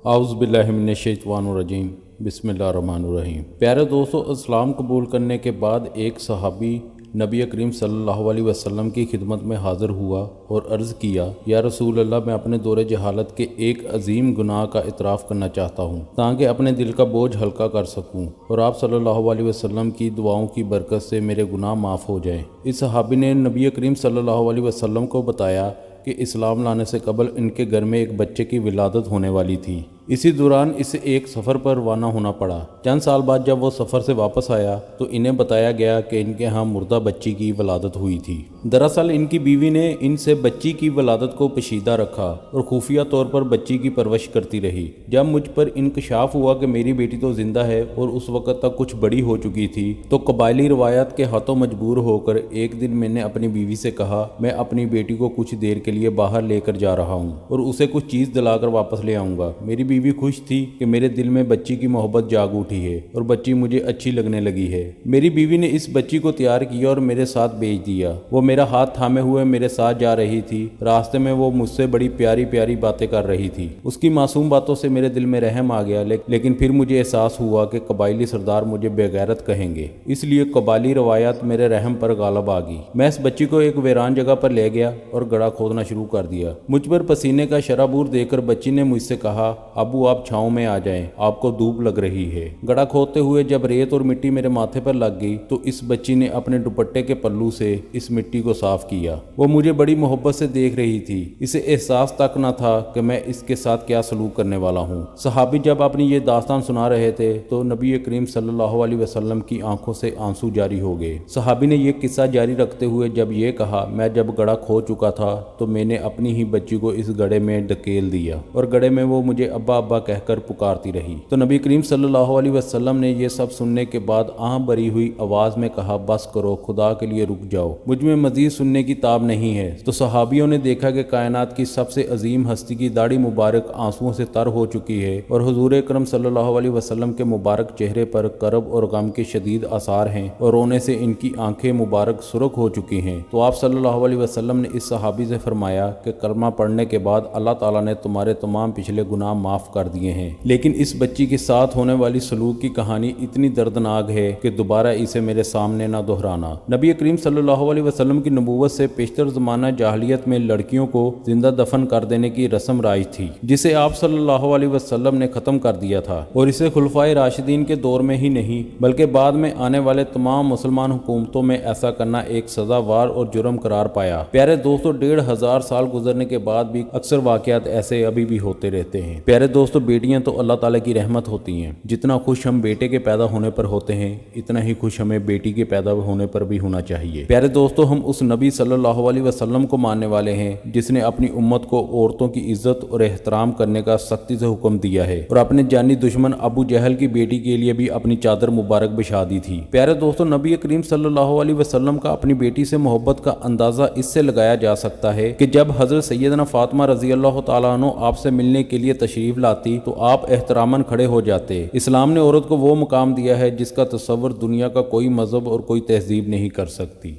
आउज़ बिल्लाहि मिनश्शैतानिर्रजीम बिस्मिल्लाहिर्रहमानिर्रहीम। प्यारे दोस्तों, इस्लाम कबूल करने के बाद एक सहाबी नबी करीम सल्लल्लाहु अलैहि वसल्लम की खिदमत में हाज़िर हुआ और अर्ज़ किया, या रसूल अल्लाह, मैं अपने दौरे जहालत के एक अजीम गुनाह का इतराफ़ करना चाहता हूँ ताकि अपने दिल का बोझ हल्का कर सकूँ और आप सल्लल्लाहु अलैहि वसल्लम की दुआओं की बरकत से मेरे गुनाह माफ़ हो जाएँ। इस सहाबी ने नबी करीम सल्लल्लाहु अलैहि वसल्लम को बताया कि इस्लाम लाने से कबल इनके घर में एक बच्चे की विलादत होने वाली थी। इसी दौरान इसे एक सफ़र पर रवाना होना पड़ा। चंद साल बाद जब वो सफ़र से वापस आया तो इन्हें बताया गया कि इनके यहाँ मुर्दा बच्ची की विलादत हुई थी। दरअसल इनकी बीवी ने इनसे बच्ची की विलादत को पोशीदा रखा और खुफिया तौर पर बच्ची की परवरिश करती रही। जब मुझ पर इंकशाफ हुआ कि मेरी बेटी तो जिंदा है और उस वक़्त तक कुछ बड़ी हो चुकी थी, तो कबायली रवायत के हाथों मजबूर होकर एक दिन मैंने अपनी बीवी से कहा, मैं अपनी बेटी को कुछ देर के लिए बाहर लेकर जा रहा हूँ और उसे कुछ चीज़ दिलाकर वापस ले आऊँगा। मेरी बीवी खुश थी कि मेरे दिल में बच्ची की मोहब्बत जाग उठी है और बच्ची मुझे अच्छी लगने लगी है। मेरी बीवी ने इस बच्ची को तैयार किया और मेरे साथ भेज दिया। वो मेरा हाथ थामे हुए मेरे साथ जा रही थी। रास्ते में वो मुझसे बड़ी प्यारी प्यारी बातें कर रही थी। उसकी मासूम बातों से मेरे दिल में रहम आ गया, लेकिन फिर मुझे एहसास हुआ कि कबायली सरदार मुझे बेगैरत कहेंगे, इसलिए कबायली रवायत मेरे रहम पर गालब आ गई। मैं इस बच्ची को एक वीरान जगह पर ले गया और गड़ा खोदना शुरू कर दिया। मुझ पर पसीने का शराबूर देखकर बच्ची ने मुझसे कहा, अबू आप छाँव में आ जाएं, आपको धूप लग रही है। गड़ा खोदते हुए जब रेत और मिट्टी मेरे माथे पर लग गई तो इस बच्ची ने अपने दुपट्टे के पल्लू से इस मिट्टी को साफ किया। वो मुझे बड़ी मोहब्बत से देख रही थी। इसे एहसास तक न था कि मैं इसके साथ क्या सलूक करने वाला हूँ। सहाबी जब अपनी ये दास्तान सुना रहे थे तो नबी करीम सल्लल्लाहु अलैहि वसल्लम की आंखों से आंसू जारी हो गए। सहाबी ने यह किस्सा जारी रखते हुए जब ये कहा, मैं जब गड़ा खो चुका था तो मैंने अपनी ही बच्ची को इस गड्ढे में धकेल दिया और गड्ढे में वो मुझे अब्बा अब्बा कहकर पुकारती रही। तो नबी करीम सल्लल्लाहु अलैहि वसल्लम ने यह सब सुनने के बाद आह भरी हुई आवाज में कहा, बस करो, खुदा के लिए रुक जाओ, मुझ में मजीद सुनने की ताब नहीं है। तो सहाबियों ने देखा कि कायनात की सबसे अजीम हस्ती की दाढ़ी मुबारक आंसुओं से तर हो चुकी है और हुजूर अकरम सल्लल्लाहु अलैहि वसल्लम के मुबारक चेहरे पर करब और गम के शदीद आसार हैं और रोने से इनकी आंखें मुबारक सुर्ख हो चुकी हैं। तो आप सल्लल्लाहु अलैहि वसल्लम ने इस सहाबी से फरमाया कि कलमा पढ़ने के बाद अल्लाह ताला ने तुम्हारे तमाम पिछले गुनाह माफ कर दिए हैं। लेकिन इस बच्ची के साथ होने वाली सलूक की कहानी इतनी दर्दनाक है कि दोबारा इसे मेरे सामने न दोहराना। नबी करीम सल्लल्लाहु अलैहि वसल्लम की नबूवत से पेशतर ज़माना जाहिलियत में लड़कियों को जिंदा दफन कर देने की रस्म राइज थी, जिसे आप सल्लल्लाहु अलैहि वसल्लम ने ख़त्म कर दिया था और इसे खुलफाए राशिदीन के दौर में ही नहीं बल्कि बाद में आने वाले तमाम मुसलमान हुकूमतों में ऐसा करना एक सज़ावार और जुर्म करार पाया। प्यारे दोस्तों, 1500 साल गुजरने के बाद भी अक्सर वाक़यात ऐसे अभी भी होते रहते हैं। प्यारे दोस्तों, बेटियां तो अल्लाह ताला की रहमत होती हैं। जितना खुश हम बेटे के पैदा होने पर होते हैं, इतना ही खुश हमें बेटी के पैदा होने पर भी होना चाहिए। प्यारे दोस्तों, हम उस नबी सल्लल्लाहु अलैहि वसल्लम को मानने वाले हैं जिसने अपनी उम्मत को औरतों की इज्जत और एहतराम करने का सख्ती से हुक्म दिया है और अपने जानी दुश्मन अबू जहल की बेटी के लिए भी अपनी चादर मुबारक बिछा दी थी। प्यारे दोस्तों, नबी करीम सल्लल्लाहु अलैहि वसल्लम का अपनी बेटी से मोहब्बत का अंदाजा इससे लगाया जा सकता है कि जब हजरत सैयदना फातिमा रजी अल्लाह तआला अन्हा आपसे मिलने के लिए तशरीफ लाती तो आप एहतरामन खड़े हो जाते। इस्लाम ने औरत को वो मुकाम दिया है जिसका तसव्वुर दुनिया का कोई मजहब और कोई तहजीब नहीं कर सकती।